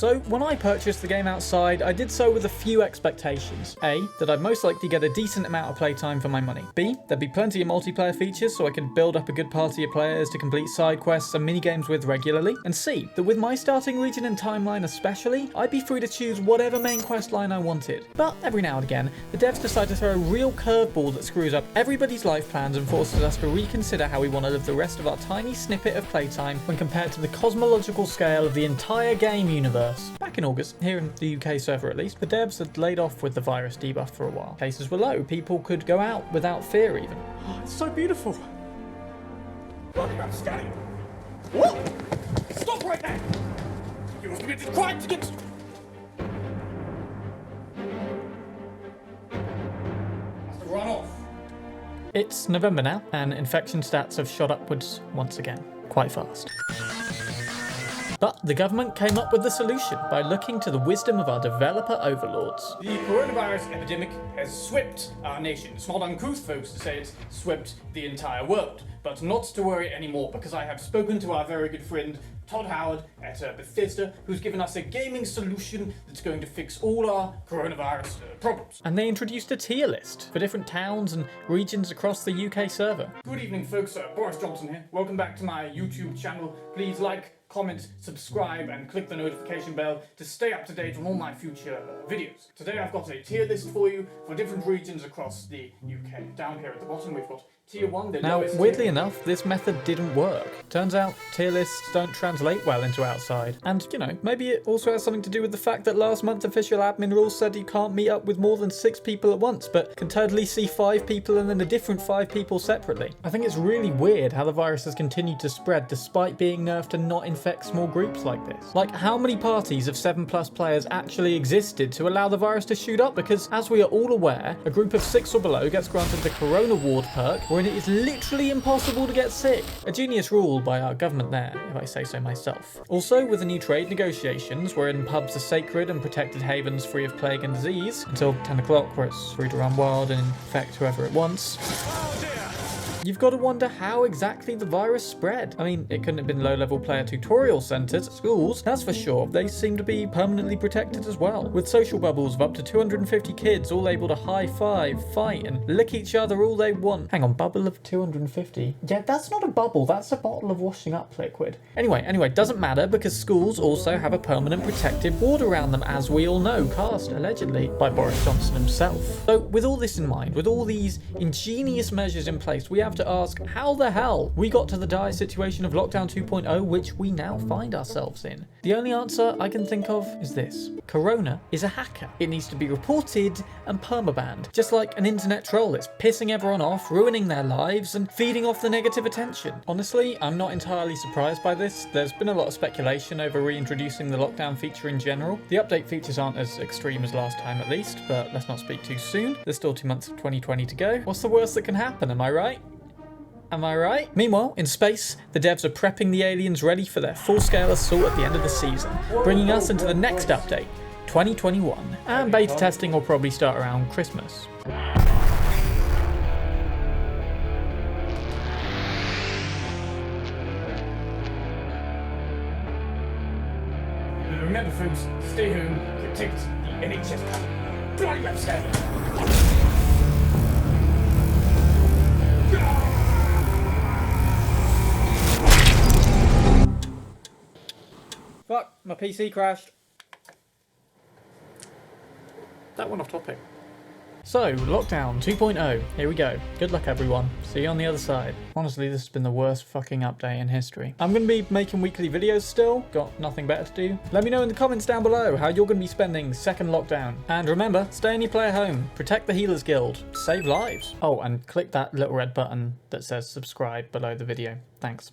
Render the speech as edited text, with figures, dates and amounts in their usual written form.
So when I purchased the game outside, I did so with a few expectations. A, that I'd most likely get a decent amount of playtime for my money. B, there'd be plenty of multiplayer features so I could build up a good party of players to complete side quests and minigames with regularly. And C, that with my starting region and timeline especially, I'd be free to choose whatever main quest line I wanted. But every now and again, the devs decide to throw a real curveball that screws up everybody's life plans and forces us to reconsider how we want to live the rest of our tiny snippet of playtime when compared to the cosmological scale of the entire game universe. Back in August, here in the UK server at least, the devs had laid off with the virus debuff for a while. Cases were low, people could go out without fear even. Oh, it's so beautiful. Talking about scanning. What? Stop right now! You must be quiet to get... Must have run off. It's November now, and infection stats have shot upwards once again, quite fast. But the government came up with the solution by looking to the wisdom of our developer overlords. The coronavirus epidemic has swept our nation. It's not uncouth, folks, to say it's swept the entire world. But not to worry anymore, because I have spoken to our very good friend Todd Howard at Bethesda, who's given us a gaming solution that's going to fix all our coronavirus problems. And they introduced a tier list for different towns and regions across the UK server. Good evening, folks. Boris Johnson here. Welcome back to my YouTube channel. Please like, comment, subscribe, and click the notification bell to stay up to date on all my future videos. Today I've got a tier list for you for different regions across the UK. Down here at the bottom we've got Tier 1, the Now, lowest weirdly tier. enough, this method didn't work. Turns out tier lists don't translate well into outside. And, you know, maybe it also has something to do with the fact that last month official admin rules said you can't meet up with more than 6 people at once, but can totally see 5 people and then a different 5 people separately. I think it's really weird how the virus has continued to spread despite being nerfed to not infect small groups like this. Like, how many parties of 7+ players actually existed to allow the virus to shoot up? Because, as we are all aware, a group of 6 or below gets granted the Corona Ward perk, wherein it is literally impossible to get sick. A genius rule by our government there, if I say so myself. Also, with the new trade negotiations, wherein pubs are sacred and protected havens free of plague and disease, until 10 o'clock where it's free to run wild and infect whoever it wants. You've got to wonder how exactly the virus spread. I mean, it couldn't have been low-level player tutorial centres at schools, that's for sure. They seem to be permanently protected as well, with social bubbles of up to 250 kids all able to high-five, fight, and lick each other all they want. Hang on, bubble of 250? Yeah, that's not a bubble, that's a bottle of washing up liquid. Anyway, doesn't matter because schools also have a permanent protective ward around them, as we all know, cast, allegedly, by Boris Johnson himself. So, with all this in mind, with all these ingenious measures in place, we have to ask how the hell we got to the dire situation of Lockdown 2.0, which we now find ourselves in. The only answer I can think of is this. Corona is a hacker. It needs to be reported and permabanned. Just like an internet troll, it's pissing everyone off, ruining their lives, and feeding off the negative attention. Honestly, I'm not entirely surprised by this. There's been a lot of speculation over reintroducing the lockdown feature in general. The update features aren't as extreme as last time at least, but let's not speak too soon. There's still 2 months of 2020 to go. What's the worst that can happen, am I right? Am I right? Meanwhile, in space, the devs are prepping the aliens ready for their full-scale assault at the end of the season, bringing us into the next update, 2021. And beta testing will probably start around Christmas. Remember, folks, stay home, protect the NHS panel. Bloody website! Fuck, my PC crashed. That went off topic. So, Lockdown 2.0, here we go. Good luck everyone, see you on the other side. Honestly, this has been the worst fucking update in history. I'm going to be making weekly videos still, got nothing better to do. Let me know in the comments down below how you're going to be spending second lockdown. And remember, stay in your player home, protect the Healers Guild, save lives. Oh, and click that little red button that says subscribe below the video. Thanks.